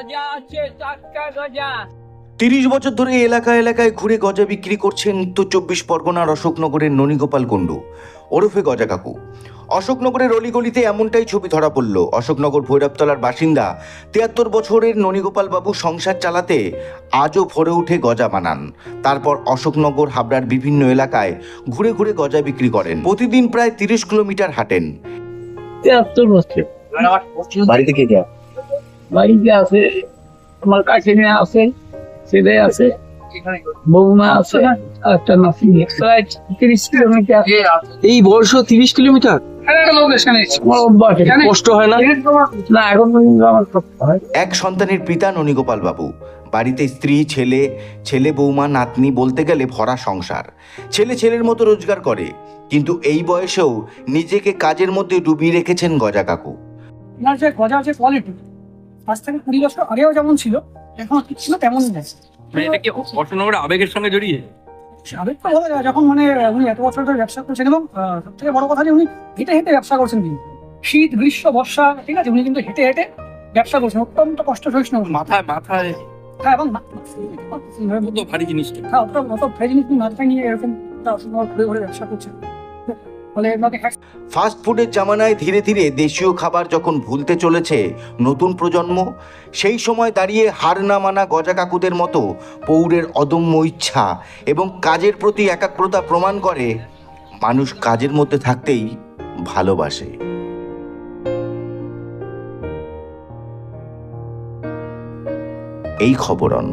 গজা আছে, টাটকা গজা। 30 বছর ধরে এলাকায় এলাকায় ঘুরে গজা বিক্রি করছেন উত্তর 24 পরগনার অশোকনগরের ননীগোপাল কুণ্ডু ওরফে গজা কাকু। অশোকনগরের অলিগলিতে এমনটাই ছবি ধরা পড়ল। অশোকনগর ভৈরবতলার বাসিন্দা 73 বছরের ননীগোপাল বাবু সংসার চালাতে আজও ভোরে উঠে গজা বানান। তারপর অশোকনগর হাবড়ার বিভিন্ন এলাকায় ঘুরে ঘুরে গজা বিক্রি করেন। প্রতিদিন প্রায় 30 কিলোমিটার হাঁটেন। 73 বছর। বাড়িতে কে কে? বাড়িতে আছে আমার কাকিমা আছে, ছেলে আছে, বৌমা আছে, আর একটা নাতি। প্রায় 30 কিলোমিটার। এই বয়স 30 কিলোমিটার? আমার অভ্যাস। কষ্ট হয় না? না, এখন পর্যন্ত আমার করতে হয়। এক সন্তানের পিতা ননীগোপাল বাবু। বাড়িতে স্ত্রী, ছেলে বৌমা, নাতনি, বলতে গেলে ভরা সংসার। ছেলের মতো রোজগার করে, কিন্তু এই বয়সেও নিজেকে কাজের মধ্যে ডুবিয়ে রেখেছেন গজা কাকু। আপনার যে গজা যে কোয়ালিটি, আজ থেকে 20 বছর আগেও যেমন ছিল, এখন ঠিক ছিল তেমনই নেই। মানে এটা কি অশোকনগরের আবেগের সঙ্গে জড়িয়ে? আবেগ তো বলা যায়, যখন উনি এত বছর ধরে ব্যবসা করছেন, এবং সব থেকে বড় কথা যে উনি হেঁটে হেঁটে ব্যবসা করছেন। কিন্তু শীত, গ্রীষ্ম, বর্ষা, ঠিক আছে, উনি কিন্তু হেঁটে হেঁটে ব্যবসা করছেন। অত্যন্ত কষ্ট সহিষ্ণু উনি। মাথায় হ্যাঁ, এবং কত ভারী জিনিসটা। হ্যাঁ, অত ভারী জিনিস মাথায় নিয়ে এরকম ঘুরে ঘুরে ব্যবসা করছেন। ফলে ফাস্ট ফুডের জামানায় ধীরে ধীরে দেশীয় খাবার যখন ভুলতে চলেছে নতুন প্রজন্ম, সেই সময় দাঁড়িয়ে হার না মানা গজা কাকুদের মতো পৌরের অদম্য ইচ্ছা এবং কাজের প্রতি একাগ্রতা প্রমাণ করে মানুষ কাজের মধ্যে থাকতেই ভালোবাসে। এই খবরন।